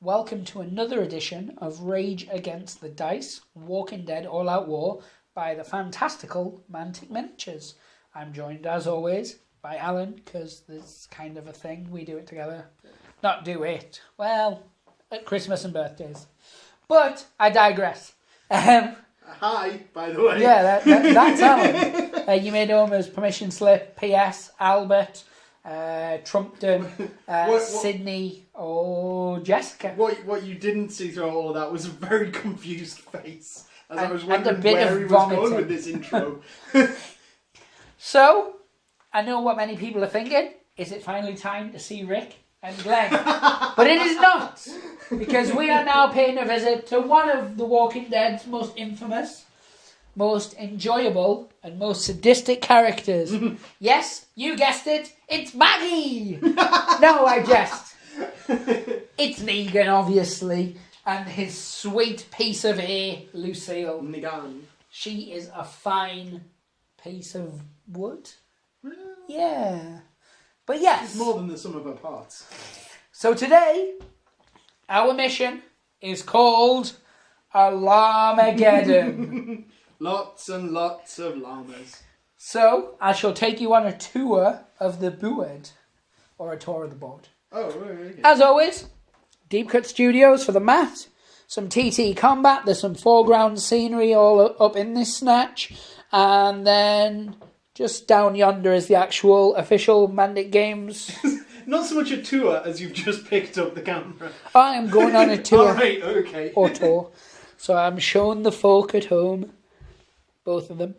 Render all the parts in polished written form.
welcome to another edition of Rage Against the Dice, Walking Dead All-Out War by the fantastical Mantic Miniatures. I'm joined, as always, by Alan, because there's kind of a thing, we do it together. Not do it, well, at Christmas and birthdays. But I digress. Hi, by the way. Yeah, that's Alan. You made Omer's permission slip, P.S. Albert, Trumpton, Sydney, or Jessica. What you didn't see through all of that was a very confused face. As I was wondering bit where of he was vomiting. going with this intro. So, I know what many people are thinking. Is it finally time to see Rick and Glenn? But it is not. Because we are now paying a visit to one of The Walking Dead's most infamous, most enjoyable, and most sadistic characters. Yes, you guessed it. It's Maggie! No, I jest. It's Negan, obviously, and his sweet piece of A, Lucille. Negan. She is a fine piece of wood. Yeah. But yes. It's more than the sum of her parts. So today, our mission is called Alarmageddon. Lots and lots of llamas. So, I shall take you on a tour of the board, or a tour of the board. Oh, okay. As always, Deep Cut Studios for the mat, some TTCombat, there's some foreground scenery all up in this snatch, and then just down yonder is the actual official Mantic Games. Not so much a tour as you've just picked up the camera. I am going on a tour. Alright, okay. Or tour. So I'm showing the folk at home. Both of them.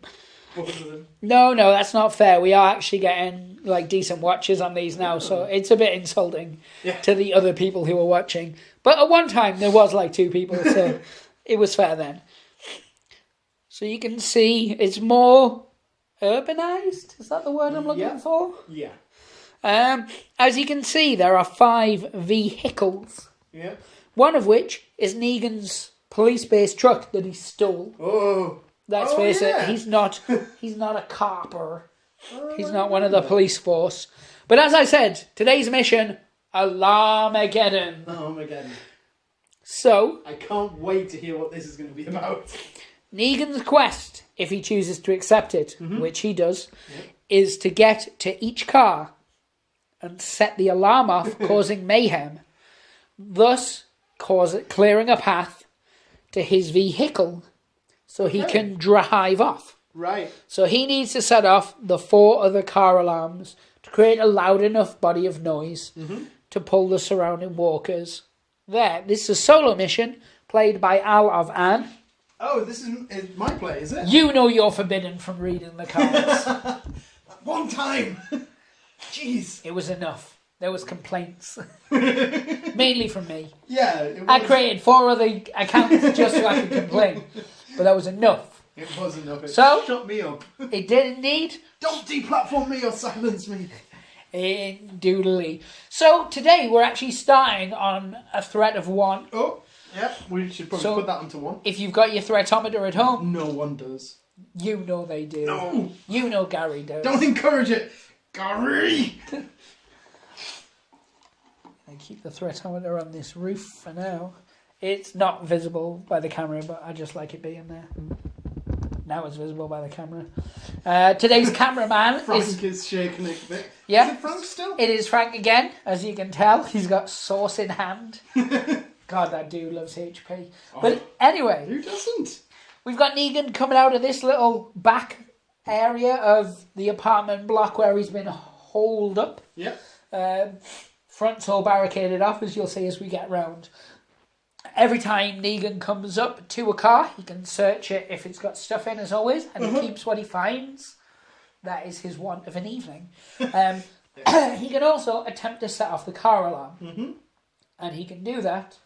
Both of them. No, that's not fair. We are actually getting like decent watches on these now, so it's a bit insulting to the other people who are watching. But at one time there was like 2 people, so it was fair then. So you can see it's more urbanized. Is that the word I'm looking for? Yeah. As you can see, there are 5 vehicles. Yeah. One of which is Negan's police-based truck that he stole. Oh. Let's face it, he's not a copper. He's not one of the police force. But as I said, today's mission, Alarmageddon. Oh my god. So, I can't wait to hear what this is going to be about. Negan's quest, if he chooses to accept it, which he does, is to get to each car and set the alarm off, causing mayhem, thus clearing a path to his vehicle so he can drive off. Right. So he needs to set off the 4 other car alarms to create a loud enough body of noise to pull the surrounding walkers. This is a solo mission played by Al of Anne. Oh, this is my play, is it? You know you're forbidden from reading the cards. One time! Jeez. It was enough. There was complaints. Mainly from me. Yeah, it was. I created 4 other accounts just so I could complain. But that was enough. It was enough. It So, shut me up. It did indeed. Don't deplatform me or silence me. Doodly. So today we're actually starting on a threat of 1. Oh, yeah, we should probably put that onto 1. If you've got your threatometer at home, No one does. you know they do. No. You know Gary does. Don't encourage it. Gary! I keep the threatometer on this roof for now. It's not visible by the camera, but I just like it being there. Now it's visible by the camera. Today's cameraman Frank is shaking it a bit. Yeah. Is it Frank still? It is Frank again, as you can tell. He's got sauce in hand. God, that dude loves HP. But anyway, Who doesn't? we've got Negan coming out of this little back area of the apartment block where he's been holed up. Yep. Front's all barricaded off, as you'll see as we get round. Every time Negan comes up to a car, he can search it if it's got stuff in, as always, and he keeps what he finds. That is his want of an evening. He can also attempt to set off the car alarm. And he can do that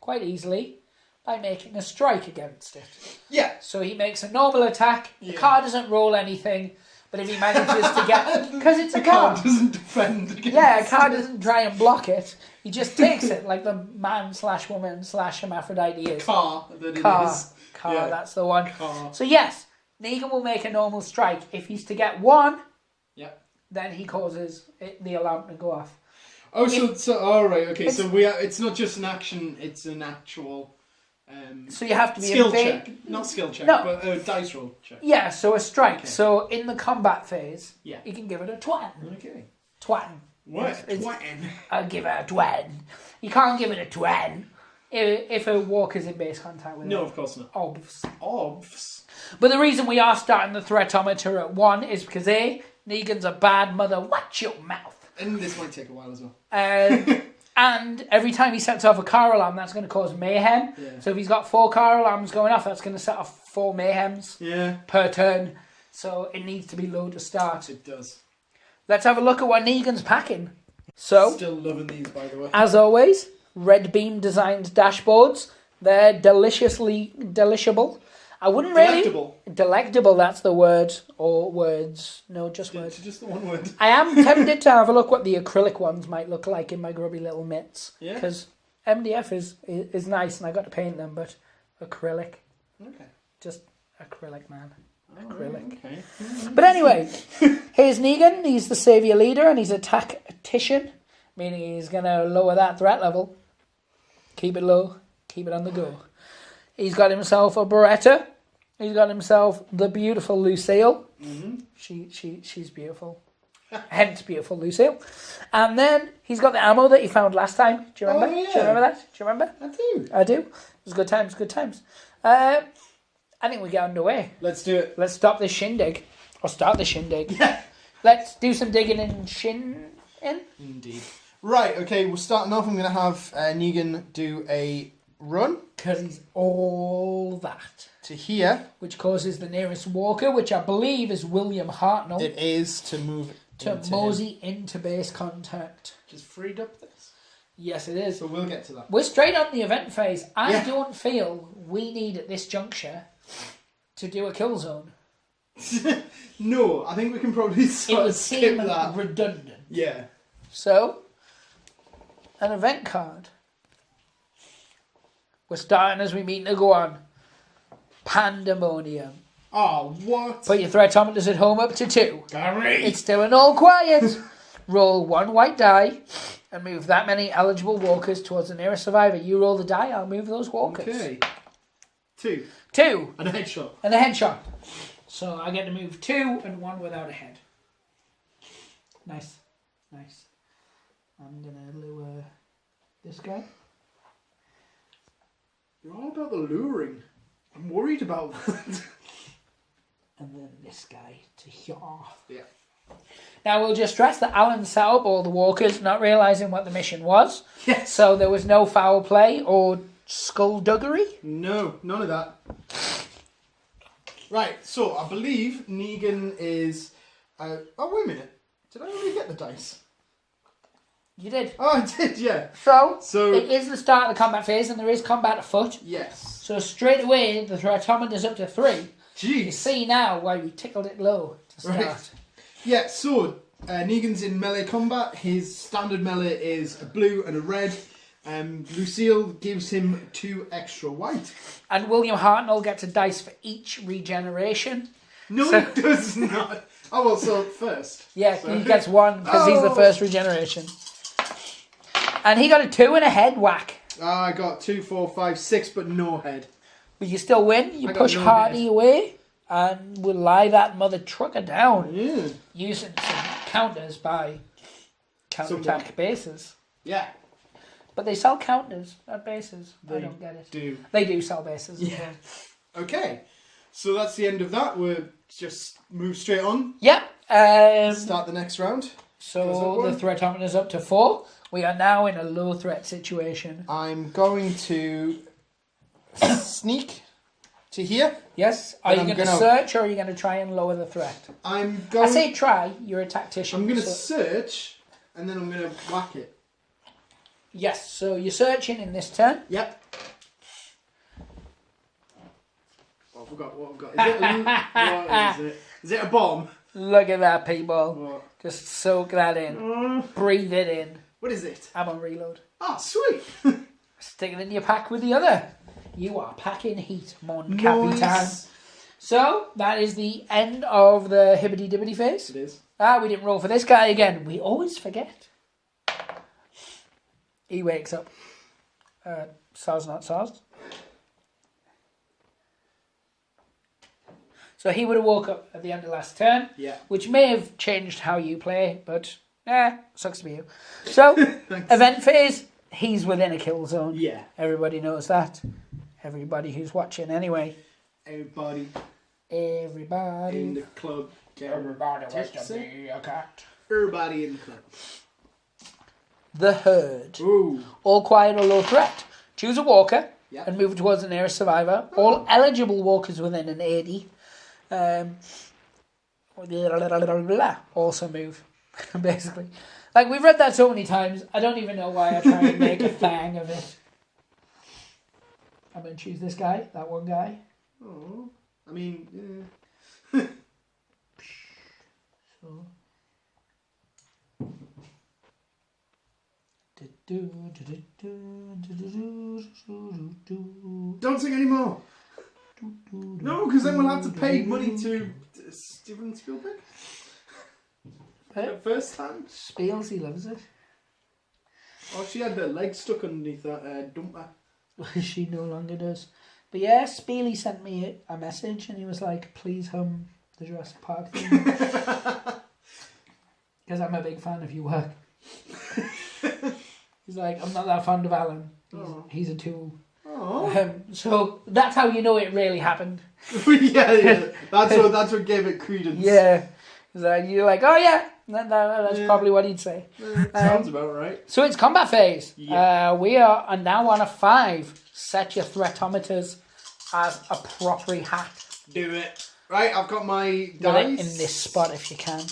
quite easily by making a strike against it. Yeah. So he makes a normal attack, the car doesn't roll anything, but if he manages to get... Because it's a car. The car doesn't defend against Yeah, a car doesn't try and block it. He just takes it like the man/woman/hermaphrodite is. Car that it Car, is. that's the one. Car. So yes, Negan will make a normal strike. If he's to get 1, Yeah. then he causes the alarm to go off. Oh, so all right, okay. So it's not just an action; it's an actual. So you have to be skill check, not skill check, but a dice roll check. Yeah, so a strike. Okay. So in the combat phase, Yeah. you can give it a twat. Okay. Twat. What? Twatting. I'll give it a twat. You can't give it a twat if a walker's in base contact with it. No, of course not. Obvs. But the reason we are starting the threatometer at 1 is because Negan's a bad mother. Watch your mouth. And this might take a while as well. And every time he sets off a car alarm, that's going to cause mayhem. Yeah. So if he's got 4 car alarms going off, that's going to set off 4 mayhems per turn. So it needs to be low to start. It does. Let's have a look at what Negan's packing. So, still loving these, by the way. as always, Red Beam designed dashboards. They're deliciously delishable. I wouldn't really... Delectable, that's the word. Or words. No, just words. Just the one word. I am tempted to have a look what the acrylic ones might look like in my grubby little mitts. Yeah. Because MDF is nice and I got to paint them, but acrylic. Okay. Just acrylic, man. Acrylic. Okay. But anyway, here's Negan. He's the saviour leader and he's a tactician, meaning he's going to lower that threat level. Keep it low. Keep it on the go. He's got himself a Beretta. He's got himself the beautiful Lucille. Mm-hmm. She's beautiful. Hence beautiful Lucille. And then he's got the ammo that he found last time. Do you remember? Oh, yeah. Do you remember that? Do you remember? I do. It was good times, good times. I think we get underway. Let's do it. Let's stop this shindig. Or start the shindig. Yeah. Let's do some digging in shin in. Indeed. Right, okay, we're starting off. I'm going to have Negan do a run. Because he's all that. To here. Which causes the nearest walker, which I believe is William Hartnell. It is to move to mosey into base contact. Just freed up this. Yes, it is. So we'll get to that. We're straight on the event phase. I don't feel we need at this juncture to do a kill zone. No, I think we can probably sort of skip that. Redundant. Yeah. So, an event card. We're starting as we mean to go on. Pandemonium. Oh, what? Put your threatometers at home up to 2. Gary. It's still an all quiet. Roll 1 white die and move that many eligible walkers towards the nearest survivor. You roll the die, I'll move those walkers. Okay. 2. 2. And a headshot. And a headshot. So I get to move 2 and 1 without a head. Nice. Nice. I'm going to lure this guy. You're all about the luring. I'm worried about that. And then this guy to here. Yeah. Now we'll just stress that Alan set up all the walkers, not realising what the mission was. Yes. So there was no foul play or skullduggery. No, none of that. Right, so I believe Negan is... oh, wait a minute. Did I already get the dice? You did. Oh, I did, yeah. So it is the start of the combat phase and there is combat afoot. Yes. So straight away the threatometer's up to 3. Jeez. You see now why we tickled it low to start. Right. Yeah, so Negan's in melee combat. His standard melee is a blue and a red. Lucille gives him 2 extra white. And William Hartnell gets a dice for each regeneration. No, he does not. Oh, well, so first. Yeah, so. He gets 1 because he's the first regeneration. And he got a 2 and a head whack. I got 2, 4, 5, 6, but no head. But you still win. You push Hardy away and we'll lie that mother trucker down. Yeah. Using some counters by counter-attack bases. Yeah. But they sell counters, not bases. I don't get it. They do sell bases. Yeah. Okay. So that's the end of that. We'll just move straight on. Yep. Start the next round. So the threatometer is up to 4. We are now in a low threat situation. I'm going to sneak to here. Yes. Are you going to search or are you going to try and lower the threat? I say try. You're a tactician. I'm going to search and then I'm going to whack it. Yes. So you're searching in this turn. Yep. Oh, I forgot what I've got. Is it a loot? What is it? Is it a bomb? Look at that, people. What? Just soak that in. Breathe it in. What is it? I'm on reload. Oh, sweet. Stick it in your pack with the other. You are packing heat, mon capitan. So, that is the end of the hibbity-dibbity phase. It is. We didn't roll for this guy again. We always forget. He wakes up. Soz, not Soz. So he would have woke up at the end of last turn, which may have changed how you play, but sucks to be you. So, event phase, he's within a kill zone. Yeah. Everybody knows that. Everybody who's watching anyway. Everybody in the club. Everybody wants to be a cat. Everybody in the club. The herd. Ooh. All quiet or low threat. Choose a walker and move towards the nearest survivor. All eligible walkers within an 80. Also move, basically. Like, we've read that so many times, I don't even know why I try and make a thing of it. I'm going to choose this guy, that one guy. Oh, I mean, So. Don't sing anymore. No, because then we'll have to pay money to Steven Spielberg. First time. Spiels, he loves it. Oh, she had her leg stuck underneath that dumper. She no longer does. But yeah, Spiely sent me a message and he was like, please hum the Jurassic Park theme. Because I'm a big fan of your work. He's like, I'm not that fond of Alan. He's a tool. So that's how you know it really happened. yeah. That's what gave it credence. Yeah. You're like, oh yeah, that's probably what he'd say. Sounds about right. So it's combat phase. Yeah. We are now on a 5. Set your threatometers as a proper hat. Do it. Right, I've got my dice. In this spot if you can.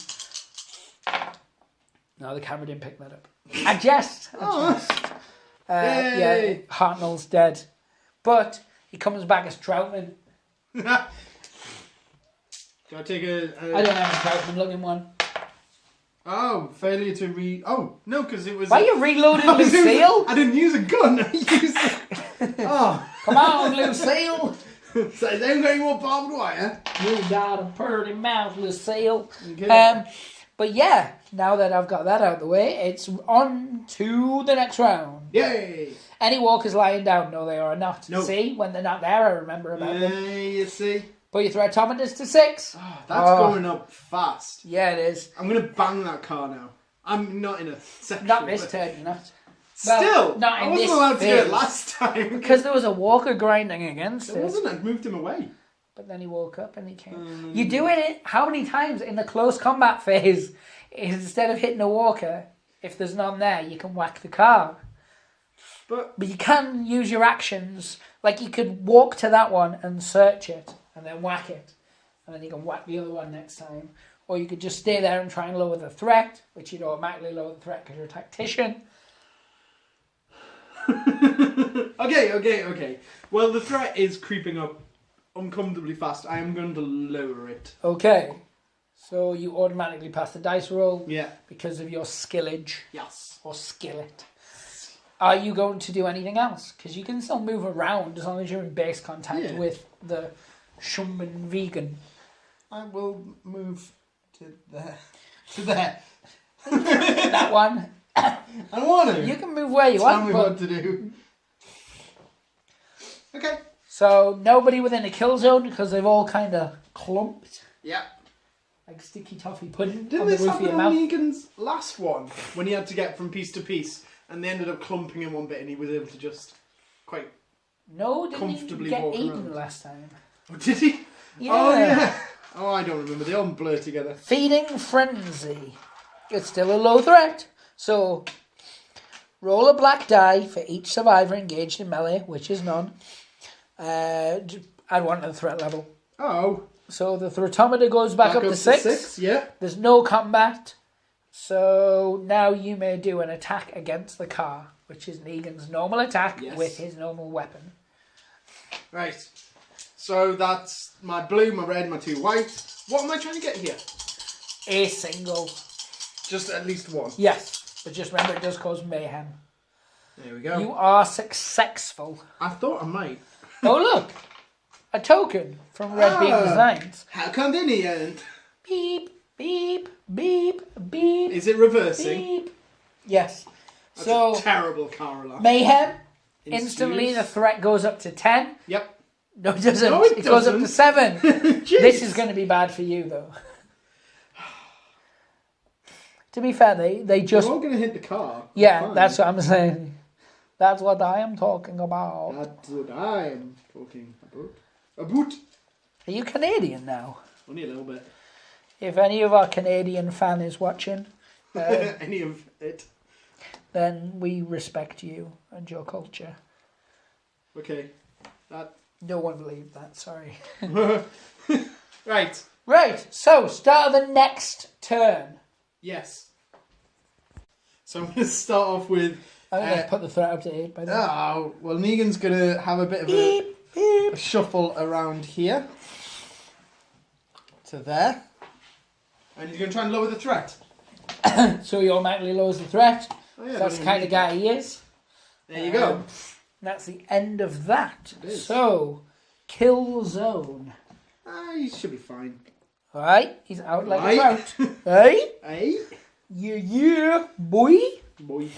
No, the camera didn't pick that up. I jest. Yeah, Hartnell's dead. But he comes back as Troutman. Can I take I don't have a Troutman looking one. Oh, failure to Oh, no, because it was... Why are you reloading Lucille? I didn't use a gun. I used Come on, Lucille. So they haven't got any more barbed wire. You got a pretty mouth, Lucille. Okay. But yeah, now that I've got that out of the way, it's on to the next round. Yay! Any walkers lying down? No, they are not. Nope. See, when they're not there, I remember about them. You see. Put your threatometers to 6. Oh, that's going up fast. Yeah, it is. I'm going to bang that car now. I'm not in a section. Not this turn, you're not. Still, well, not in I wasn't this allowed to do it phase. last time. Because there was a walker grinding against it. It wasn't. I'd moved him away. But then he woke up and he came. You're doing it how many times in the close combat phase? Instead of hitting a walker, if there's none there, you can whack the car. But you can use your actions. Like, you could walk to that one and search it and then whack it. And then you can whack the other one next time. Or you could just stay there and try and lower the threat, which you'd automatically lower the threat because you're a tactician. Okay. Well, the threat is creeping up uncomfortably fast. I am going to lower it. Okay. So you automatically pass the dice roll. Yeah. Because of your skillage. Yes. Or skillet. Are you going to do anything else? Because you can still move around as long as you're in base contact with the Shumban vegan. I will move to there. To there. That one. I don't want to. You can move where you want. Tell me what to do. Okay. So nobody within a kill zone because they've all kind of clumped. Yeah. Like sticky toffee pudding. Didn't on the this roof of happen your on mouth. Negan's last one? When he had to get from piece to piece and they ended up clumping in one bit and he was able to just quite comfortably get walk eaten around. last time. Oh, did he? Yeah. Oh, yeah. Oh, I don't remember. They all blur together. Feeding Frenzy. It's still a low threat. So, roll a black die for each survivor engaged in melee, which is none. Add 1 to the threat level. Oh. So the threatometer goes back up to 6. Yeah. There's no combat. So now you may do an attack against the car, which is Negan's normal attack with his normal weapon. Right. So that's my blue, my red, my 2 white. What am I trying to get here? A single. Just at least 1. Yes, but just remember it does cause mayhem. There we go. You are successful. I thought I might. Oh look, a token from Red Beam Designs. How convenient. Beep, beep, beep, beep. Is it reversing? Beep. Yes. That's So a terrible car alarm. mayhem. Instantly, Ensues. the threat goes up to 10. Yep. No, it doesn't. No, it goes up to doesn't. 7. Jeez. This is going to be bad for you, though. To be fair, they just... We're all going to hit the car. Yeah, Fine. that's what I'm saying. That's what I am talking about. That's what I am talking about. A boot. Are you Canadian now? Only a little bit. If any of our Canadian fan is watching, Any of it. then we respect you and your culture. Okay. That. No one believed that, sorry. Right. Right, so start of the next turn. Yes. So I'm going to start off with... I'm going to put the threat up to 8 by the way. Oh, well, Negan's going to have a bit of Beep, beep. a shuffle around here. To there. And he's going to try and lower the threat. So he automatically lowers the threat. Oh, yeah, That's the kind of guy he is. There you go. That's the end of that. It is. So, kill zone. He should be fine. Alright, he's out like Right. a rout. Hey? Hey? Yeah, boy. Boy.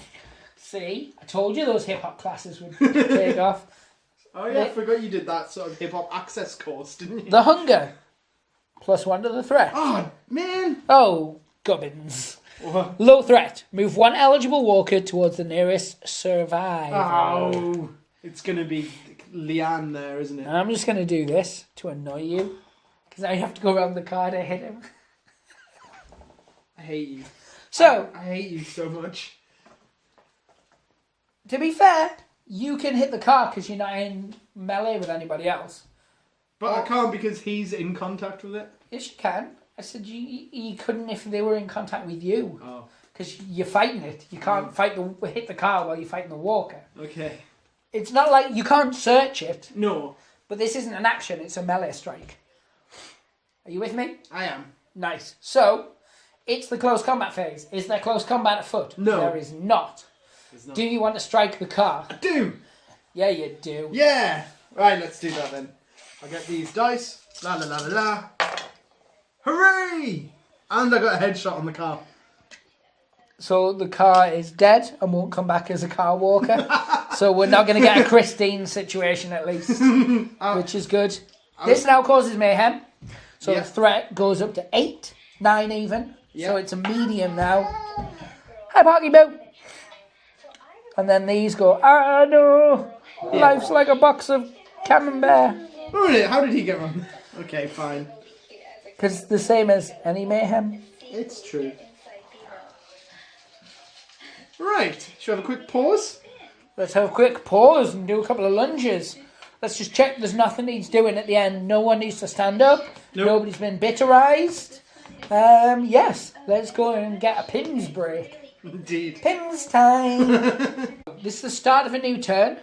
See, I told you those hip hop classes would take off. Oh yeah, I forgot you did that sort of hip-hop access course, didn't you? The hunger. +1 to the threat. Oh, man. Oh, gubbins. What? Low threat. Move 1 eligible walker towards the nearest survivor. Oh, it's going to be Leanne there, isn't it? And I'm just going to do this to annoy you. Because now you have to go around the car to hit him. I hate you. So, I hate you so much. to be fair, you can hit the car because you're not in melee with anybody else. But I can't because he's in contact with it. Yes, you can. I said you couldn't if they were in contact with you. Oh, Because you're fighting it. You can't hit the car while you're fighting the walker. okay. It's not like you can't search it, No, but this isn't an action, it's a melee strike. Are you with me? I am. Nice. So, it's the close combat phase. Is there close combat afoot? No. There is not. It's not. Do you want to strike the car? I do. Yeah, you do. Yeah. Right, let's do that then. I'll get these dice. La la la la la. Hooray! And I got a headshot on the car. So the car is dead and won't come back as a car walker. So we're not going to get a Christine situation at least, which is good. This now causes mayhem. So Yeah. the threat goes up to 8, 9 even. Yeah. So it's a medium now. Hi, Parky Boo. And then these go, ah, no. Life's like a box of camembert. Oh, how did he get one? Okay, fine. Because it's the same as any mayhem. It's true. Right, should we have a quick pause? Let's have a quick pause and do a couple of lunges. Let's just check there's nothing needs doing at the end. No one needs to stand up. Nope. Nobody's been bitterized. Yes, let's go and get a pins break. Indeed. Pins time. This is the start of a new turn.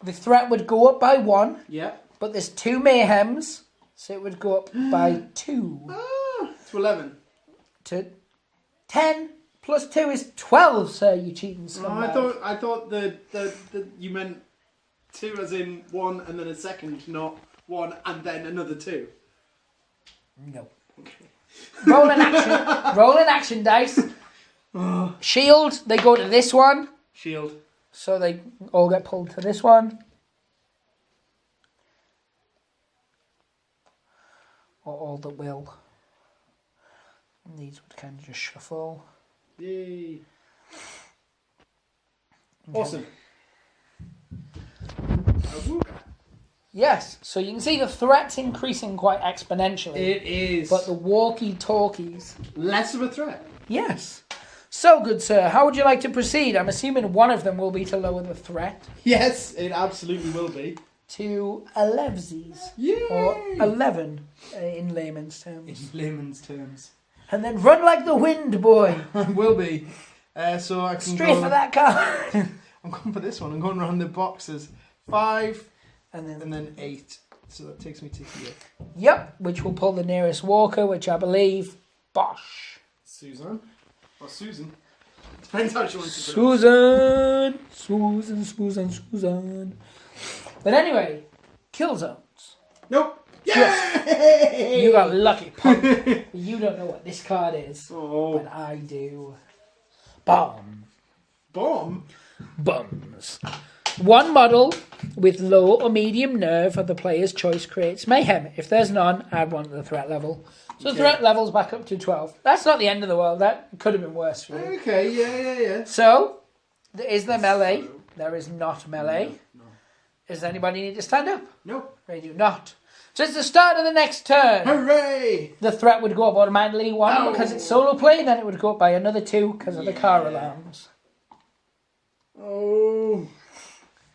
The threat would go up by 1, Yeah. but there's 2 mayhems, so it would go up by 2 Ah, to 11. to 10 plus 2 is 12, sir, you cheating Oh, scumbag. I thought the you meant 2 as in 1 and then a second, not 1 and then another 2. No. Okay. Roll an action. Roll an action dice. Shield, they go to this one. Shield. So they all get pulled to this one. Or all that will. And these would kind of just shuffle. Yay. Okay. Awesome. Yes, so you can see the threat's increasing quite exponentially. It is. But the walkie-talkies... less of a threat. Yes. So, good sir, how would you like to proceed? I'm assuming one of them will be to lower the threat Yes, it absolutely will be. to 11s. Yay! Or 11 in layman's terms. In layman's terms. And then run like the wind, boy. Will be. So I can Straight go... for that car. I'm going for this one. I'm going around the boxes. 5 and then 8. So that takes me to here. Yep, which will pull the nearest walker, which I believe... Bosh. Susan. Or Susan. Depends how she wants to put it. Susan. But anyway, kill zones. Nope. Yay! You got lucky, punk. You don't know what this card is. Oh. But I do. Bomb. Bomb? Bums. One model with low or medium nerve of the player's choice creates mayhem. If there's none, add one to the threat level. So Okay. threat level's back up to 12. That's not the end of the world. That could have been worse for you. Okay, yeah. So, is there melee? There is not melee. No. Does anybody need to stand up? No. They do not. So it's the start of the next turn. Hooray! The threat would go up automatically, one, Oh. because it's solo play, then it would go up by another 2 because of the car alarms. Oh,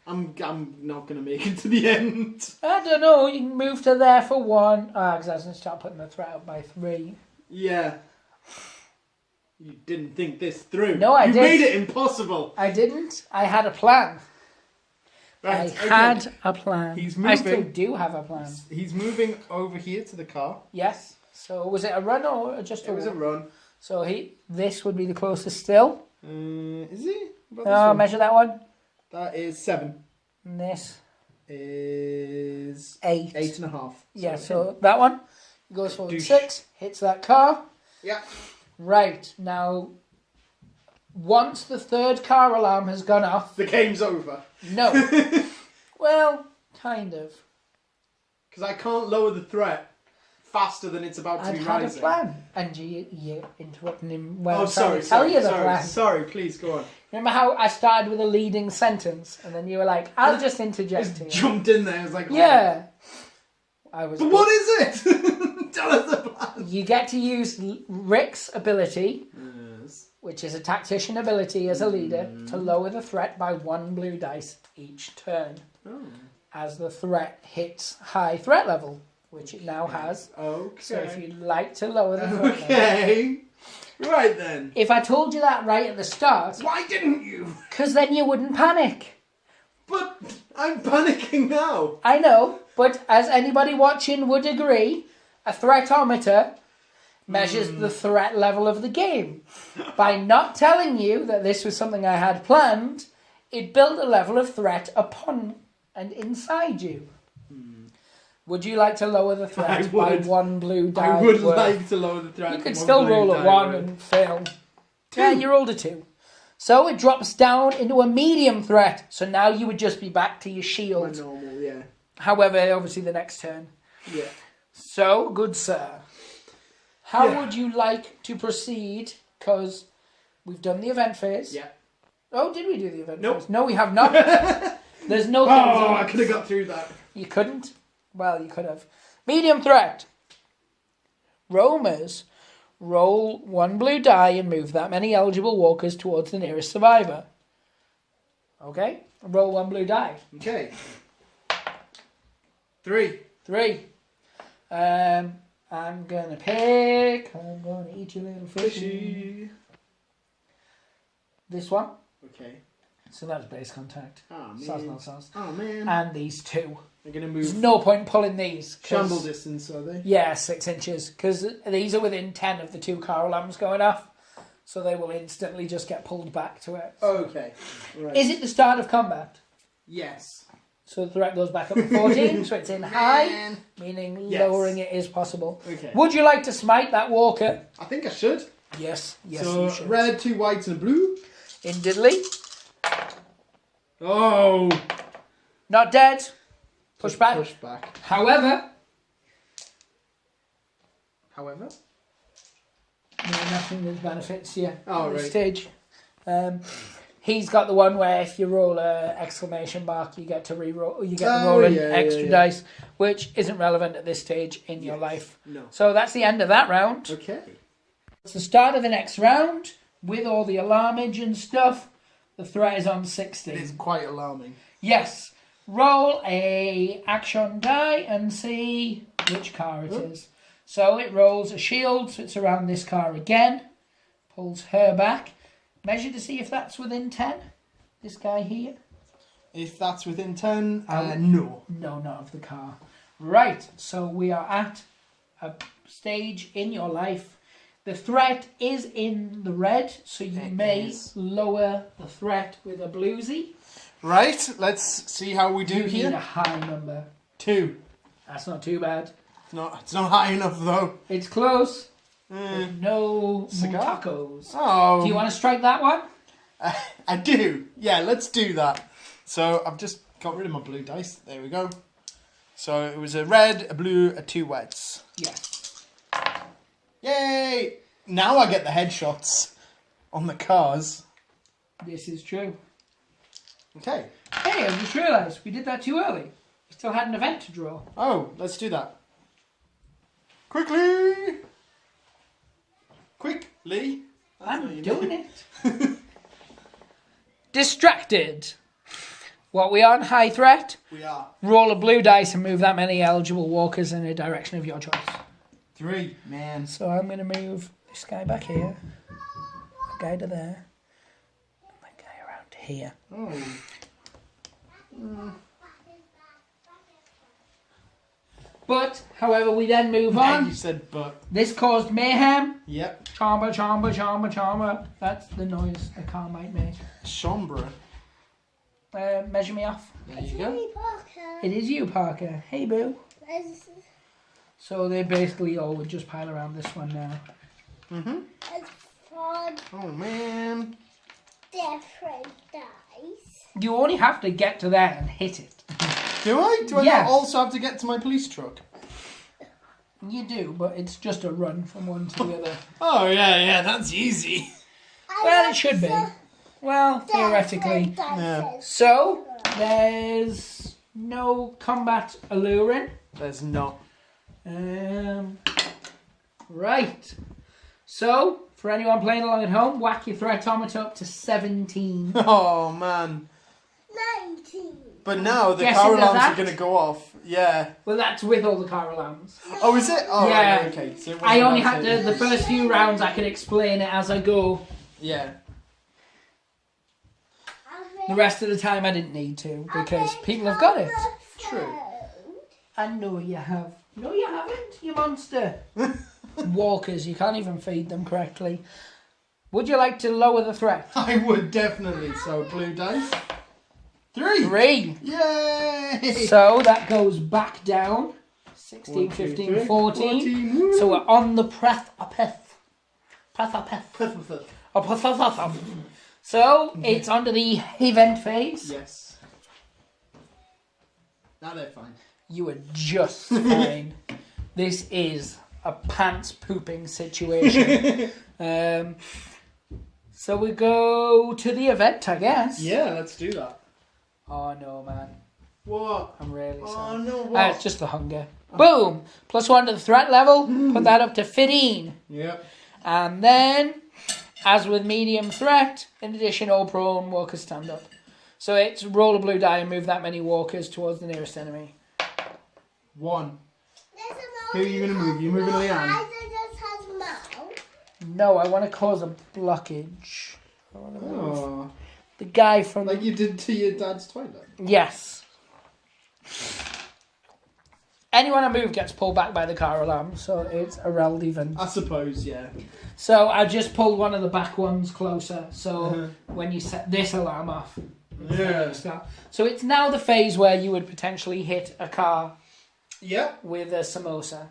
I'm not gonna make it to the end. I don't know, you can move to there for 1. Because I was going to start putting the threat up by 3. Yeah. You didn't think this through. No, I you did. You made it impossible. I didn't. I had a plan. Right, I had a plan. He's I still moving. do have a plan. He's moving over here to the car. Yes. So was it a run or just a It was a walk? run. So this would be the closest still. Is he? About this Oh, one? measure that one. That is 7. And this Is 8. 8.5. Yeah, so that one goes forward Douche. 6, hits that car. Yeah. Right, now, once the third car alarm has gone off... The game's over. No. Well, kind of. Because I can't lower the threat faster than it's about to I'd be had rising. a plan. And you're interrupting him when Oh, I'm trying sorry, to tell you the sorry, plan. sorry, please go on. Remember how I started with a leading sentence and then you were like, I'll just interject Just here. jumped in there. I was like, Yeah. I was. But what is it? Tell us the plan. You get to use Rick's ability, Yes. which is a tactician ability as a leader, to lower the threat by 1 blue dice each turn Oh. as the threat hits high threat level, which it now has. Okay. So if you'd like to lower the threat level. Okay. Right then. If I told you that right at the start, Why didn't you? because then you wouldn't panic. But I'm panicking now. I know, but as anybody watching would agree, a threatometer measures the threat level of the game. By not telling you that this was something I had planned, it built a level of threat upon and inside you. Would you like to lower the I threat by would. 1 blue die? I would worth? like to lower the threat. You could to still one blue roll a die 1 worth. and fail. Yeah, you rolled a 2. So it drops down into a medium threat. So now you would just be back to your My shield. normal, yeah. However, obviously the next turn. Yeah. So, good sir, how Yeah. would you like to proceed? Because we've done the event phase. Yeah. Oh, did we do the event Nope. phase? No, we have not. There's no... Oh, I could have got through that. You couldn't? Well, you could have. Medium threat. Roamers. Roll 1 blue die and move that many eligible walkers towards the nearest survivor. Okay? Roll 1 blue die. Okay. 3. 3. I'm going to pick... I'm going to eat your little fishy. Fishy. This one. Okay. So that's base contact. Oh, man. Sauce, not sauce. Oh, man. And these 2. I'm going to There's move no point pulling these. 'cause- shamble distance, are they? Yeah, 6 inches. Because these are within 10 of the 2 car alarms going off. So they will instantly just get pulled back to it. Okay. Right. Is it the start of combat? Yes. So the threat goes back up to 14. So it's in high, Man. meaning Yes. lowering it is possible. Okay. Would you like to smite that walker? I think I should. Yes. Yes, so, you should. red, 2 whites, and a blue. In diddly. Oh. Not dead. Push back. Push back. However... However. No, nothing that benefits you Oh, at this right. stage. He's got the one where if you roll a exclamation mark, you get to re-roll. You get to roll an extra dice, which isn't relevant at this stage in your life. No. So that's the end of that round. Okay. It's the start of the next round with all the alarmage and stuff. The threat is on 60. It is quite alarming. Yes. Roll a action die and see which car it is. So it rolls a shield, so it's around this car again. Pulls her back. Measure to see if that's within 10. This guy here. If that's within 10, no. No, not of the car. Right, so we are at a stage in your life. The threat is in the red, so you may lower the threat with a bluesy. Right, let's see how we do You need a here. high number. 2. That's not too bad. It's not high enough though. It's close. But no Cigar? tacos. Oh. Do you want to strike that one? I do. Yeah, let's do that. So I've just got rid of my blue dice. There we go. So it was a red, a blue, a 2 whites. Yeah. Yay! Now I get the headshots on the cars. This is true. Okay. Hey, I just realised we did that too early. We still had an event to draw. Oh, let's do that. Quickly! Quickly! I'm doing it. Distracted. What we on? High threat? We are. Roll a blue dice and move that many eligible walkers in a direction of your choice. 3, man. So I'm going to move this guy back here. That guy to there. And that guy around here. Oh. But, however, we then move Yeah, on. you said but. This caused mayhem. Yep. Chamba, chamba, chamba, chamba. That's the noise a car might make. Chambre. Measure me off. There you go. It is you, Parker. Hey, boo. So they basically all would just pile around this one now. Mm-hmm. It's from Oh, man. different dice. You only have to get to there and hit it. Do I? Do I Yes. not also have to get to my police truck? You do, but it's just a run from one to the other. Oh, yeah, that's easy. Well, it should be. Well, theoretically. Yeah. So, there's no combat alluring. There's not. Right. So, for anyone playing along at home, whack your threatometer up to 17. Oh, man. 19. But now the Guessing car that alarms that- are going to go off. Yeah. Well, that's with all the car alarms. Oh, is it? Oh, Yeah. right, okay. So it I wasn't only that had serious. to, the first few rounds I could explain it as I go. Yeah. The rest of the time I didn't need to, because people have got it. True. I know you have. No, you haven't, you monster. Walkers, you can't even feed them correctly. Would you like to lower the threat? I would definitely. So, blue dice. 3. 3. Yay! So that goes back down. 16, 1, 2, 15, 3, 14. Woo. So we're on the precipice. So it's under the event phase. Yes. Now they're fine. You are just fine. This is a pants pooping situation. So we go to the event, I guess. Yeah, let's do that. Oh no, man. What? I'm really Oh, sorry. no, what? It's just the hunger. Boom! +1 to the threat level. Put that up to 15. Yep. And then, as with medium threat, in addition, all prone walkers stand up. So it's roll a blue die and move that many walkers towards the nearest enemy. 1. Who are you going to move? You moving Leanne? No, I want to cause a blockage. I wanna move Oh. the guy from... Like you did to your dad's toilet. Yes. Anyone I move gets pulled back by the car alarm, so it's irrelevant. I suppose, yeah. So I just pulled one of the back ones closer, so when you set this alarm off, Yeah. so it's now the phase where you would potentially hit a car Yeah. with a samosa.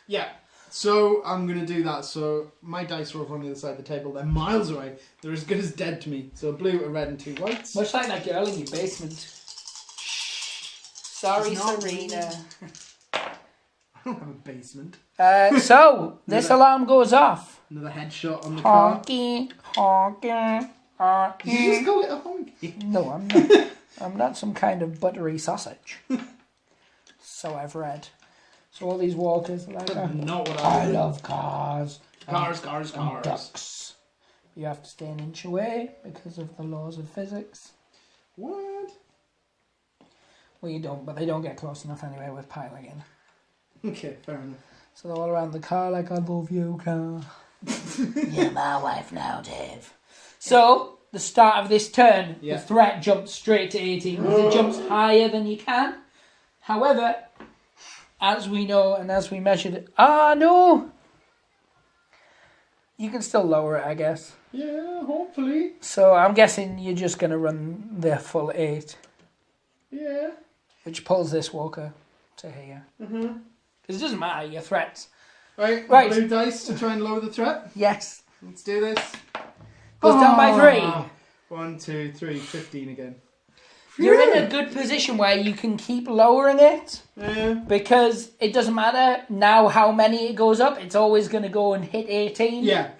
Yeah. So I'm going to do that. So my dice are over on the other side of the table. They're miles away. They're as good as dead to me. So a blue, a red, and 2 whites. Much like that girl in your basement. Sorry, It's not Serena. I don't have a basement. So, this alarm goes off. Another headshot on the car. Honky, honky, honky. Did you just call it a honky? No, I'm not. I'm not some kind of buttery sausage. So I've read. So all these walkers are like, Not what I I did. love cars. Cars. And ducks. You have to stay an inch away because of the laws of physics. What? Well, you don't, but they don't get close enough anyway with piling in. Okay, fair enough. So they're all around the car like, I love you, car. You're my wife now, Dave. So, the start of this turn, Yeah. the threat jumps straight to 18 because it jumps higher than you can. However, as we know and as we measured it... Ah, no! You can still lower it, I guess. Yeah, hopefully. So I'm guessing you're just going to run the full 8, Yeah. which pulls this walker to here. Mm-hmm. Because it doesn't matter, your threats. Right, Right. blue dice to try and lower the threat. Yes. Let's do this. Goes down by 3. 1, 2, 3, 15 again. You're in a good position where you can keep lowering it. Yeah. Because it doesn't matter now how many it goes up. It's always going to go and hit 18. Yeah.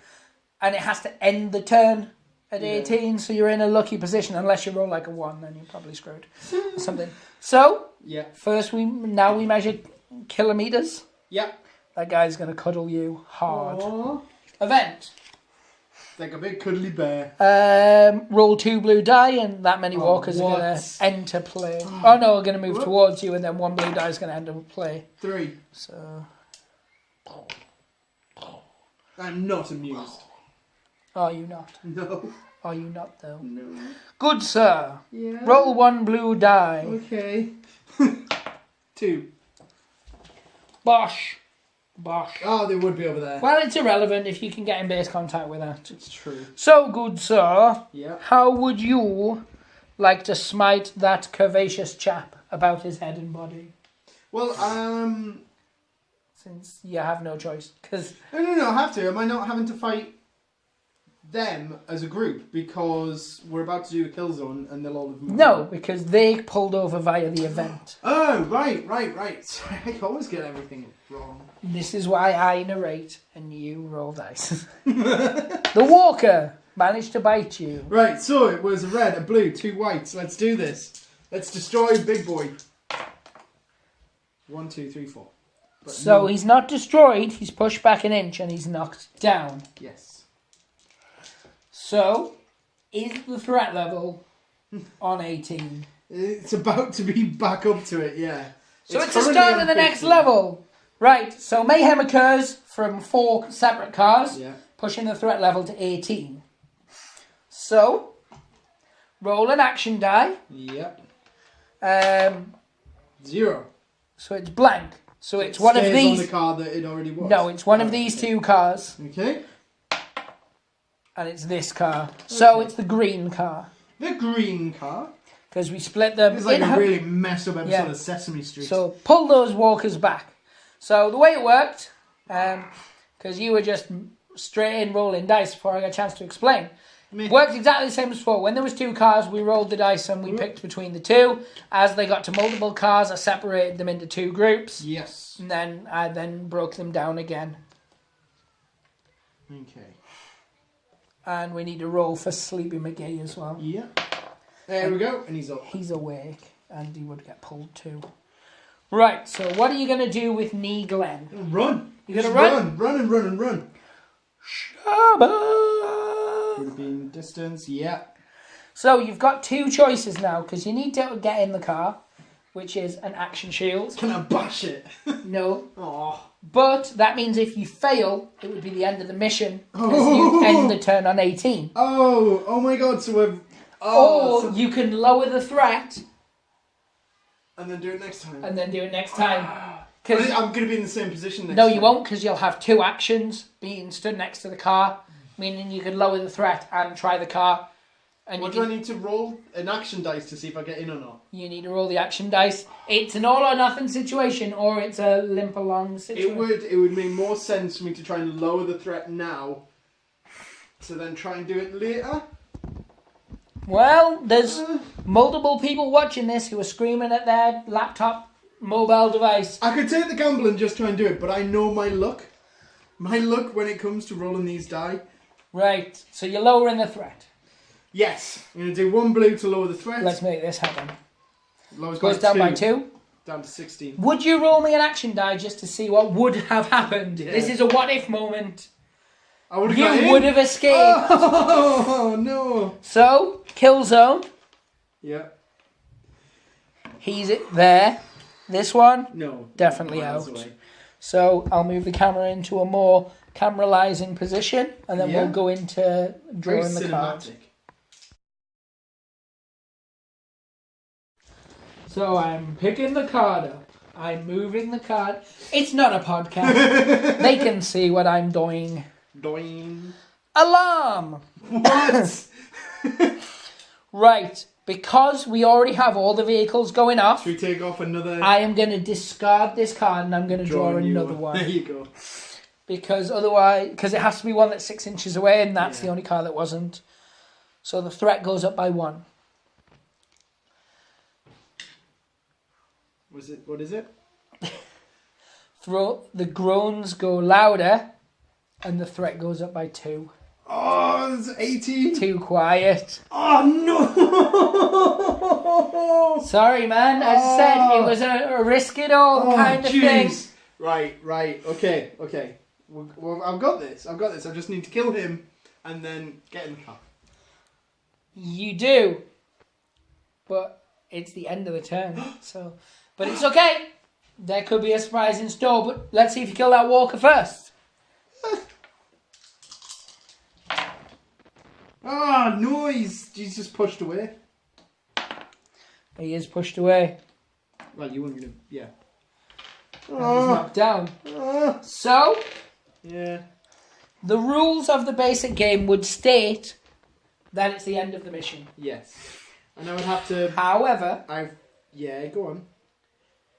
And it has to end the turn at 18. So you're in a lucky position. Unless you roll like a 1, then you're probably screwed. Or something. So, first we measure kilometers. Yeah. That guy's going to cuddle you hard. Aww. Event. Like a big cuddly bear. Roll 2 blue die, and that many walkers are going to enter play. Oh no, we're going to move towards you, and then 1 blue die is going to enter play. 3. So. I'm not amused. Are you not? No. Are you not, though? No. Good, sir. Yeah. Roll 1 blue die. Okay. 2. Bosh. Oh, they would be over there. Well, it's irrelevant if you can get in base contact with that. It's true. So, good, sir. Yeah. How would you like to smite that curvaceous chap about his head and body? Well, Since you have no choice. Cause No, I have to. Am I not having to fight them as a group because we're about to do a kill zone and they'll all have moved? No, because they pulled over via the event. Oh, right. Sorry, I always get everything wrong. This is why I narrate and you roll dice. The walker managed to bite you. Right, so it was a red, a blue, 2 whites. Let's do this. Let's destroy Big Boy. 1, 2, 3, 4. But so he's not destroyed, he's pushed back an inch and he's knocked down. Yes. So, is the threat level on 18? It's about to be back up to it, yeah. So it's the start of the next level. Right, so mayhem occurs from 4 separate cars, pushing the threat level to 18. So, roll an action die. Yep. 0. So it's blank. So it's one of these. On the car that it already was. No, it's one of these 2 cars. Okay. And it's this car. So it's the green car. The green car? Because we split them. It's like a really messed up episode of Sesame Street. So pull those walkers back. So the way it worked, because you were just straight in rolling dice before I got a chance to explain. Worked exactly the same as before. When there was 2 cars, we rolled the dice and we picked between the 2. As they got to multiple cars, I separated them into 2 groups. Yes. And then I broke them down again. Okay. And we need to roll for Sleepy McGee as well. Yeah. There we go. And he's up. He's awake. And he would get pulled too. Right, so what are you going to do with Negan? Run. You're going to run? Run. Shabba! Would have been distance. Yeah. So you've got 2 choices now, because you need to get in the car, which is an action shield. Can I bash it? No. Oh. But that means if you fail, it would be the end of the mission, because you end the turn on 18. Oh my god, so we're... or you can lower the threat. And then do it next time. I'm going to be in the same position next time. No, you won't, because you'll have 2 actions being stood next to the car, meaning you can lower the threat and try the car. And do I need to roll an action dice to see if I get in or not? You need to roll the action dice. It's an all or nothing situation, or it's a limp along situation. It would make more sense for me to try and lower the threat now, to then try and do it later. Well, there's multiple people watching this who are screaming at their laptop, mobile device. I could take the gamble and just try and do it, but I know my luck. My luck when it comes to rolling these die. Right, so you're lowering the threat. Yes, I'm going to do 1 blue to lower the threat. Let's make this happen. Lowers Goes down by 2. Down to 16. Would you roll me an action die just to see what would have happened? Yeah. This is a what if moment. I would have got in. You would have escaped. Oh, no. So, kill zone. Yeah. He's there. This one? No. Definitely miles out. away. So, I'll move the camera into a more camera-lizing position, and then we'll go into drawing the card. So I'm picking the card up. I'm moving the card. It's not a podcast. They can see what I'm doing. Doing. Alarm! What? Right. Because we already have all the vehicles going off, Should we take off another? I am going to discard this card and I'm going to draw another one. There you go. Because otherwise, because it has to be one that's 6 inches away, and that's the only card that wasn't. So the threat goes up by 1. What is it? The groans go louder, and the threat goes up by 2. Oh, it's 18. Too quiet. Oh, no. Sorry, man. As I said, it was a risk it all kind of thing. Right. Okay. Well, I've got this. I just need to kill him and then get in the car. You do. But it's the end of the turn. But it's okay. There could be a surprise in store, but let's see if you kill that walker first. Ah, no, he's just pushed away. He is pushed away. Well, you weren't going to... Yeah. And he's knocked down. So, yeah. the rules of the basic game would state that it's the end of the mission. Yes. And I would have to... However... Yeah, go on.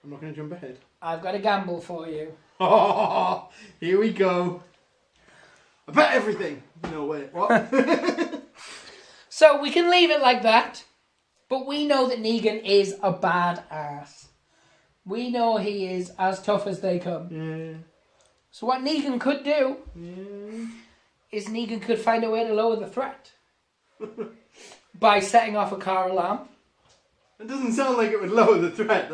I'm not going to jump ahead. I've got a gamble for you. Oh, here we go. I bet everything. No, wait, what? So we can leave it like that, but we know that Negan is a bad ass. We know he is as tough as they come. Yeah. So what Negan could do is Negan could find a way to lower the threat by setting off a car alarm. It doesn't sound like it would lower the threat.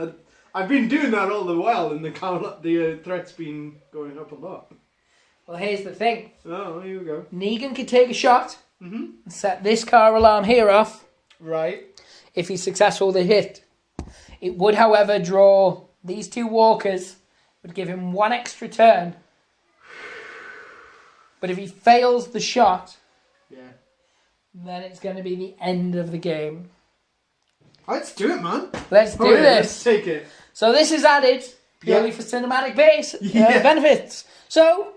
I've been doing that all the while, and the threat's been going up a lot. Well, here's the thing. Oh, here we go. Negan could take a shot and set this car alarm here off. Right. If he's successful with a hit. It would, however, draw these 2 walkers, would give him 1 extra turn. But if he fails the shot, then it's going to be the end of the game. Let's do it, man. Let's do this. Let's take it. So this is added purely for cinematic benefits. So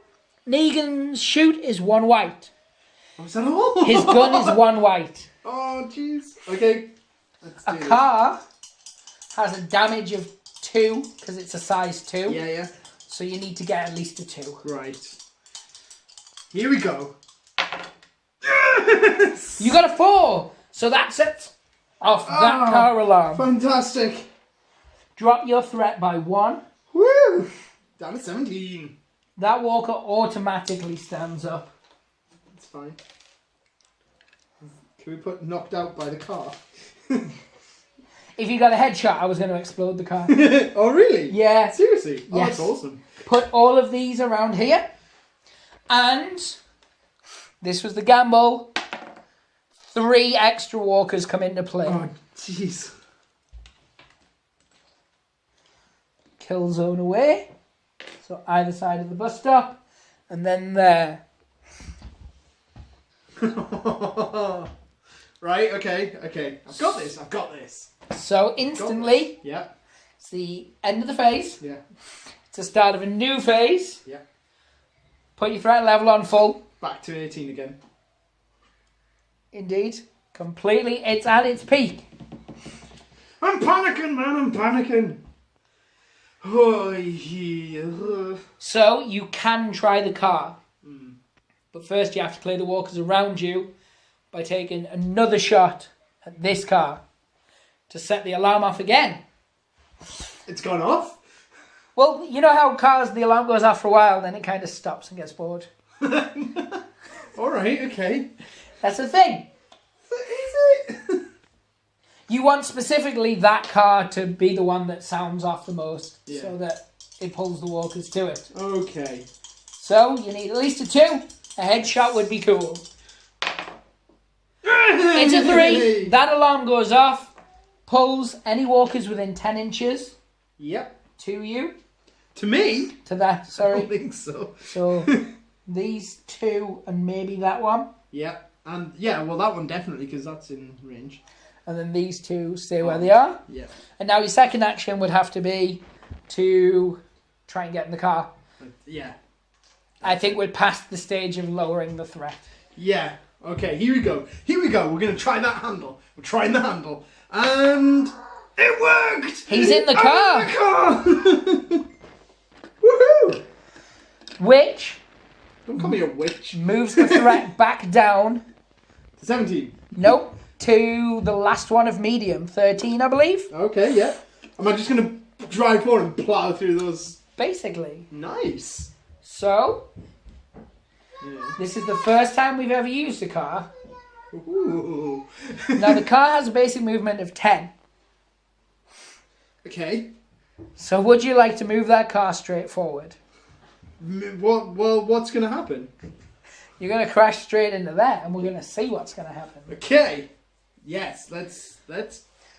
Negan's shoot is 1 white. Was that all? His gun is 1 white. Oh, jeez. Okay. A car has a damage of 2 because it's a size 2. Yeah. So you need to get at least a 2. Right. Here we go. Yes! You got a 4. So that sets off that car alarm. Fantastic. Drop your threat by 1. Woo! Down to 17. That walker automatically stands up. That's fine. Can we put knocked out by the car? If you got a headshot, I was going to explode the car. Oh, really? Yeah. Seriously? Oh, Yes. that's awesome. Put all of these around here. And this was the gamble. 3 extra walkers come into play. Oh, jeez. Kill zone away. So either side of the bus stop. And then there. Right, okay. I've got this. So instantly, Yeah. it's the end of the phase. Yeah. It's the start of a new phase. Yeah. Put your threat level on full. Back to 18 again. Indeed. Completely. It's at its peak. I'm panicking, man. I'm panicking. Oh, yeah. So you can try the car. But first you have to clear the walkers around you by taking another shot at this car to set the alarm off again. It's gone off? Well, you know how cars, the alarm goes off for a while, then it kind of stops and gets bored. Alright, okay. That's the thing. Is it? You want specifically that car to be the one that sounds off the most, Yeah. so that it pulls the walkers to it. Okay. So you need at least a 2. A headshot would be cool. It's a 3. That alarm goes off, pulls any walkers within 10 inches Yep. to you. To me? To that, I sorry. don't think so. So these 2 and maybe that one. Yep. And yeah, well, that one definitely, because that's in range. And then these 2 stay where they are. Yeah. And now your second action would have to be to try and get in the car. Yeah. I think we're past the stage of lowering the threat. Yeah. Okay, here we go. We're going to try that handle. We're trying the handle. And it worked! He's in the car! I'm in the car! Woohoo! Which Don't call me a witch. moves the threat back down. 17. Nope. To the last one of medium, 13, I believe. Okay, yeah. Am I just going to drive forward and plow through those? Basically. Nice. So, Yeah. this is the first time we've ever used a car. Ooh. Now, the car has a basic movement of 10. Okay. So, would you like to move that car straight forward? What's going to happen? You're going to crash straight into that, and we're going to see what's going to happen. Okay. Yes, let's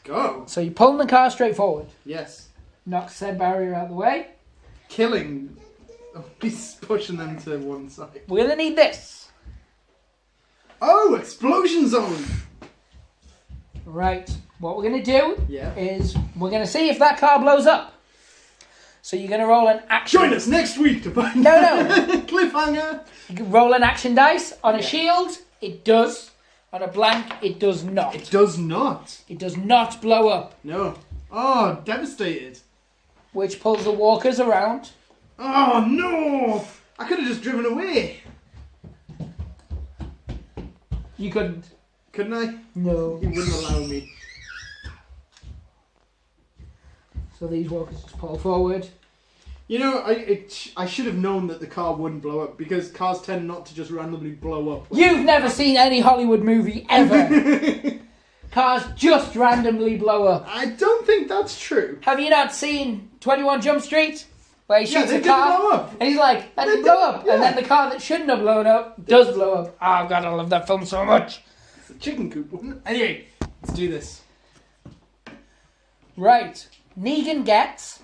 go. So, you're pulling the car straight forward. Yes. Knock said barrier out of the way. Killing. Oh, he's pushing them to one side. We're going to need this. Oh, explosion zone. Right. What we're going to do Yeah. is we're going to see if that car blows up. So you're going to roll an action... Join us next week to find No. cliffhanger. You can roll an action dice. On a shield, it does. On a blank, it does not. It does not. It does not blow up, No. Oh, devastated. which pulls the walkers around. Oh no! I could have just driven away. You couldn't. Couldn't I? No. He wouldn't allow me. So these walkers just pull forward. You know, I should have known that the car wouldn't blow up because cars tend not to just randomly blow up. You've never seen any Hollywood movie ever. Cars just randomly blow up. I don't think that's true. Have you not seen 21 Jump Street? Where he Yeah, shoots they a did car blow up. and he's like, that They didn't blow did, up. yeah. And then the car that shouldn't have blown up does blow up. Oh god, I love that film so much. It's a chicken coop, wasn't it? Anyway, let's do this. Right. Negan gets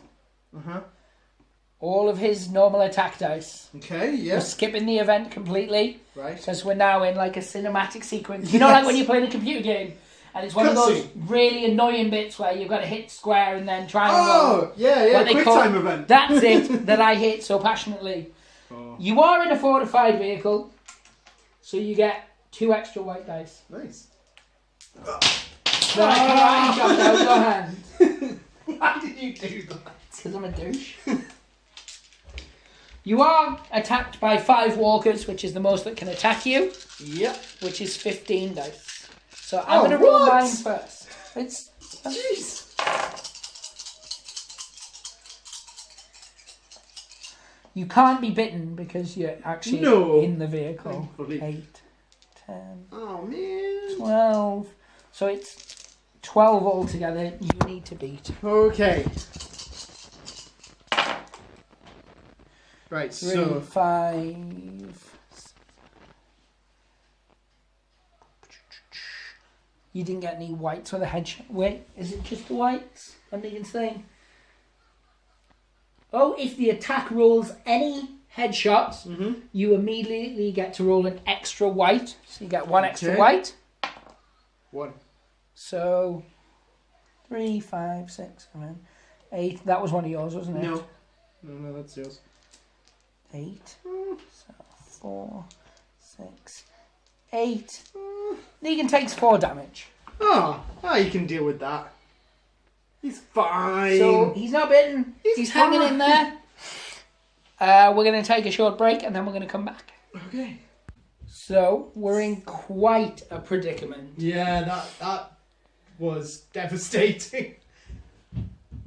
Uh-huh. all of his normal attack dice. Okay, We're yes. skipping the event completely Right. because we're now in like a cinematic sequence. You know, like Yes. when you play a computer game and it's one of those Cutscene. really annoying bits where you've got to hit square and then triangle. Oh, yeah, What they quick call- time event. That's it that I hate so passionately. Oh, You are in a fortified vehicle, so you get 2 extra white dice. nice. Then I karate chopped out your hand. Why did you do that? Because I'm a douche. You are attacked by 5 walkers, which is the most that can attack you, Yep. which is 15 dice. So I'm Oh, going to roll what? mine first. It's Jeez. You can't be bitten because you're actually No. in the vehicle. Thankfully. 8, 10, Oh, man. 12. So it's 12 altogether you need to beat. Okay. Right, 3, so 5. You didn't get any whites with a headshot. Wait, is it just the whites on Negan's thing? Oh, if the attack rolls any headshots, you immediately get to roll an extra white. So you get 1 extra Okay. white. 1. So 3, 5, 6, 7, 8. That was one of yours, wasn't it? No, that's yours. 8. So 4, 6, 8. Negan takes 4 damage. Oh, you can deal with that. He's fine. So he's not bitten. He's hanging in there. We're going to take a short break and then we're going to come back. Okay. So we're in quite a predicament. Yeah, that was devastating.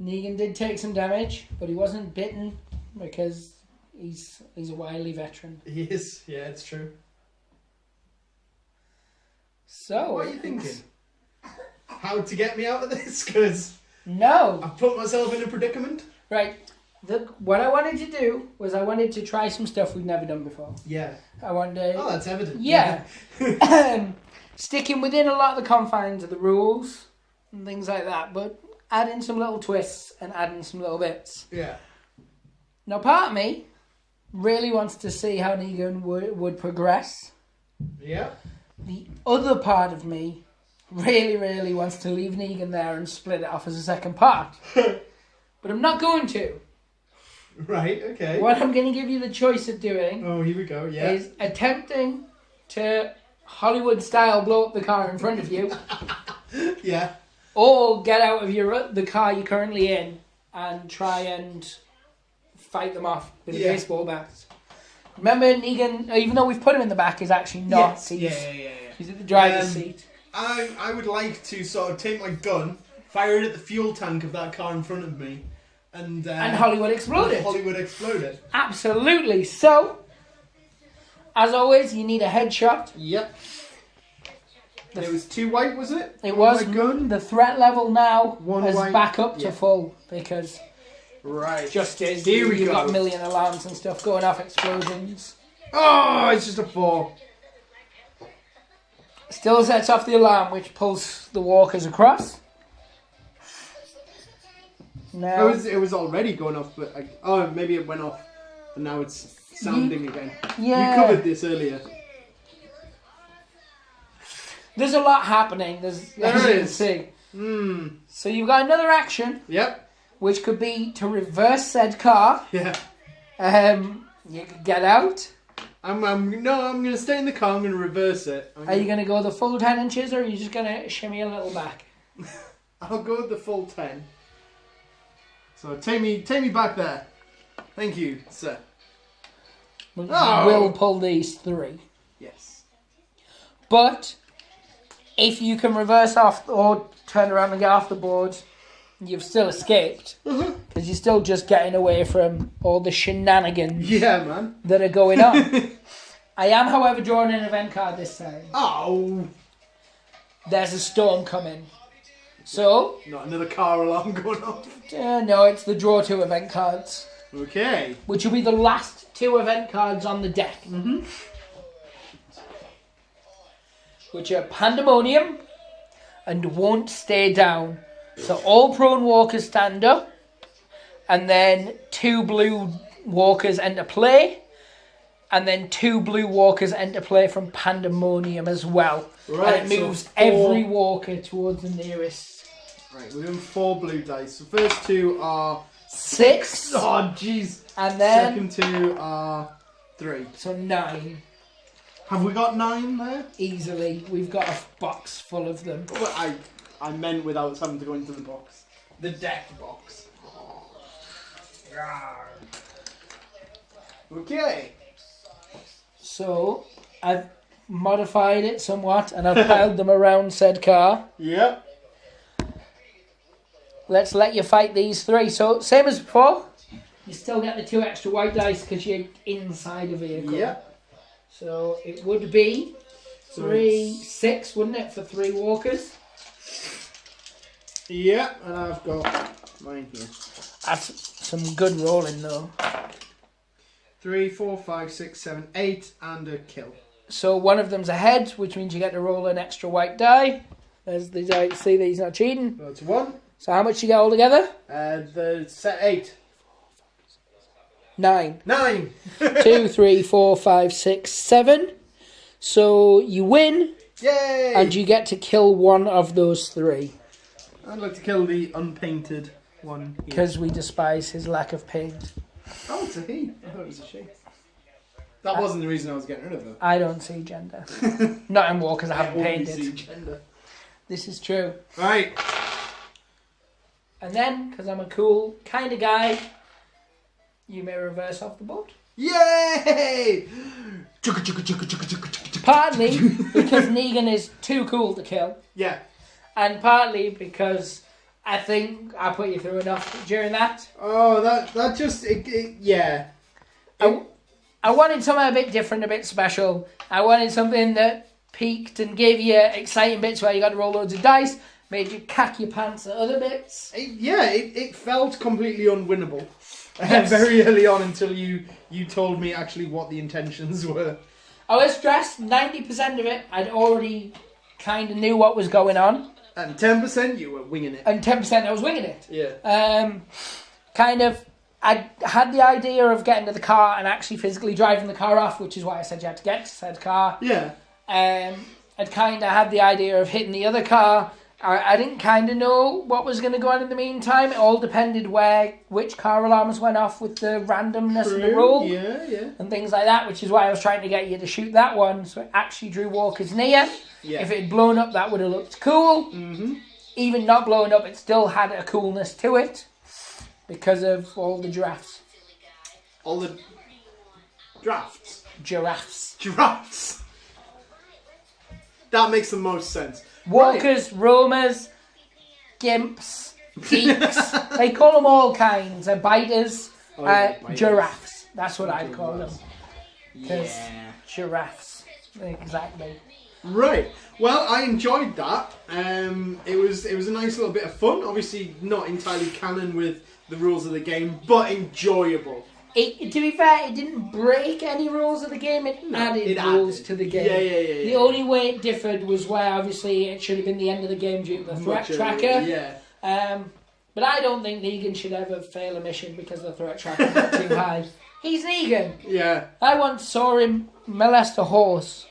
Negan did take some damage, but he wasn't bitten because he's a wily veteran. He is. Yeah, it's true. So What are you thinking? How to get me out of this? Because No. I've put myself in a predicament. Right. What I wanted to do was I wanted to try some stuff we've never done before. Yeah. I wanted to... Oh, that's evident. Yeah. Sticking within a lot of the confines of the rules and things like that, but adding some little twists and adding some little bits. Yeah. Now, part of me really wants to see how Negan would progress. Yeah. The other part of me really, really wants to leave Negan there and split it off as a second part. But I'm not going to. Right, okay. What I'm going to give you the choice of doing Oh, here we go, yeah. is attempting to Hollywood-style blow up the car in front of you, Yeah. or get out of the car you're currently in and try and fight them off with a Yeah. baseball bat. Remember, Negan, even though we've put him in the back, is actually not. Yes. He's, Yeah. he's at the driver's seat. I would like to sort of take my gun, fire it at the fuel tank of that car in front of me, and Hollywood exploded. Hollywood exploded. Absolutely. So, as always, you need a headshot. Yep. It was 2 white, was it? It One was. white gun. The threat level now One is white, back up to yeah. full because Right. just as Here we you've go. got a million alarms and stuff going off, explosions. Oh, it's just a 4. Still sets off the alarm, which pulls the walkers across. Now, It was already going off, but maybe it went off, and now it's sounding again. yeah. You covered this earlier. There's a lot happening. There is. you can see. So you've got another action, Yep. which could be to reverse said car. Yeah. You could get out. I'm gonna stay in the car. I'm gonna reverse it. Are you going to go the full 10 inches, or are you just going to shimmy a little back? I'll go with the full 10. So take me back there. Thank you, sir. Oh. We'll pull these 3. Yes. But if you can reverse off or turn around and get off the board, you've still escaped. Because you're still just getting away from all the shenanigans Yeah, man. that are going on. I am, however, drawing an event card this time. Oh. There's a storm coming. So, Not another car alarm going off. no, it's the draw 2 event cards. Okay. Which will be the last 2 event cards on the deck. Which are Pandemonium and Won't Stay Down. So all prone walkers stand up, and then 2 blue walkers enter play, and then 2 blue walkers enter play from Pandemonium as well. Right, and it moves so 4 every walker towards the nearest. Right, we're doing 4 blue dice. The first 2 are 6. Oh, jeez. And then... Second 2 are 3. So 9. Have we got 9 there? Easily. We've got a box full of them. Well, I meant without having to go into the box. The deck box. Okay. So, I've modified it somewhat, and I've piled them around said car. Yep. Let's let you fight these 3. So, same as before, you still get the 2 extra white dice because you're inside a vehicle. Yep. So, it would be 6, wouldn't it, for 3 walkers? Yep, and I've got mine here. That's some good rolling, though. 3, 4, 5, 6, 7, 8, and a kill. So, one of them's a head, which means you get to roll an extra white die. There's the die. See that he's not cheating. That's 1. So, how much you get all together? The set 8. 9. 9. 2, 3, 4, 5, 6, 7. So you win, Yay! and you get to kill one of those 3. I'd like to kill the unpainted one here. Because we despise his lack of paint. Oh, it's a he. I thought it was a she. That wasn't the reason I was getting rid of her. I don't see gender. Not in war because I haven't only painted. see gender. This is true. Right. And then, because I'm a cool kind of guy, you may reverse off the board. Yay! Partly because Negan is too cool to kill, Yeah. and partly because I think I put you through enough during that. Oh, that just yeah. I wanted something a bit different, a bit special. I wanted something that peaked and gave you exciting bits where you got to roll loads of dice, made you cack your pants at other bits. It felt completely unwinnable Yes. very early on until you told me actually what the intentions were. I was stressed. 90% of it, I'd already kind of knew what was going on. And 10% you were winging it. And 10% I was winging it. Yeah. I had the idea of getting to the car and actually physically driving the car off, which is why I said you had to get to said car. Yeah. I'd kind of had the idea of hitting the other car. I didn't kind of know what was going to go on in the meantime. It all depended which car alarms went off with the randomness of the roll. Yeah. And things like that, which is why I was trying to get you to shoot that one, so it actually drew walkers near. Yeah. If it had blown up, that would have looked cool. Mm-hmm. Even not blowing up, it still had a coolness to it because of all the giraffes. All the drafts. Giraffes. Drafts. That makes the most sense. Walkers, roamers, gimps, geeks. They call them all kinds. Biters, Biters. giraffes. That's what I'd call them. Because Yeah. giraffes. Exactly. Right. Well, I enjoyed that. It was a nice little bit of fun. Obviously, not entirely canon with the rules of the game, but enjoyable. To be fair, it didn't break any rules of the game. It added rules to the game. Yeah. The only way it differed was where obviously it should have been the end of the game due to the threat tracker. Yeah. But I don't think Negan should ever fail a mission because the threat tracker got too high. He's Negan. Yeah. I once saw him molest a horse.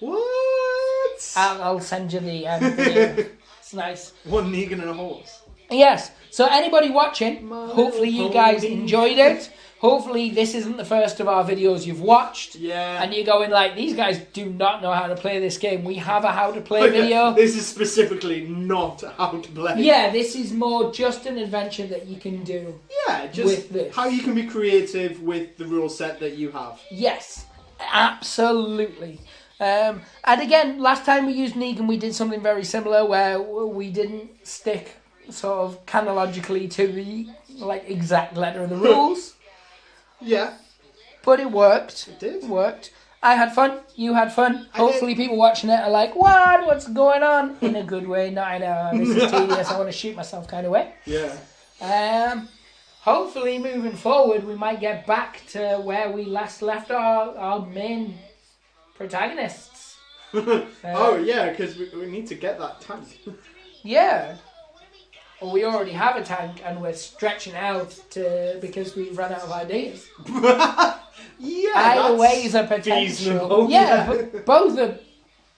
What? I'll send you the video. It's nice. One Negan and a horse. Yes. So anybody watching, hopefully you guys enjoyed it. Hopefully this isn't the first of our videos you've watched. Yeah. And you're going like, these guys do not know how to play this game. We have a how to play video. This is specifically not how to play. Yeah, this is more just an adventure that you can do. Yeah, just with this. how you can be creative with the rule set that you have. Yes, absolutely. And again, last time we used Negan, we did something very similar where we didn't stick sort of chronologically to the exact letter of the rules. Yeah. But it worked. It did. It worked. I had fun. You had fun. I Hopefully people watching it are like, what? What's going on? In a good way. Not in a, this is tedious, I want to shoot myself kind of way. Yeah. Hopefully moving forward we might get back to where we last left our main protagonists. Oh, yeah, because we need to get that tank. Yeah. Or we already have a tank and we're stretching out because we've run out of ideas. Yeah, Either way is a feasible, potential. Yeah, but both are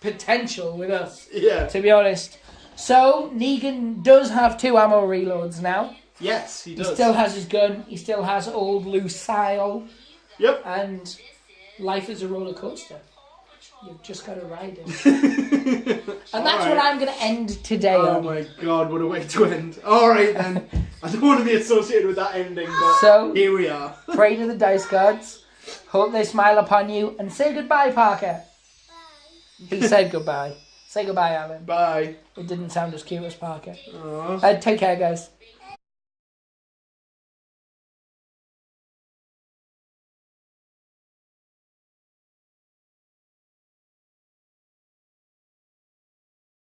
potential with us, Yeah. to be honest. So, Negan does have 2 ammo reloads now. Yes, he does. He still has his gun, he still has old Lucille, Yep. and life is a roller coaster. You've just got to ride it. And that's what I'm going to end today Oh on. my god, what a way to end. Alright then. I don't want to be associated with that ending, but So- here we are. Pray to the dice gods. Hope they smile upon you. And say goodbye, Parker. He said goodbye. Say goodbye, Alan. Bye. It didn't sound as cute as Parker. Aww. Take care, guys.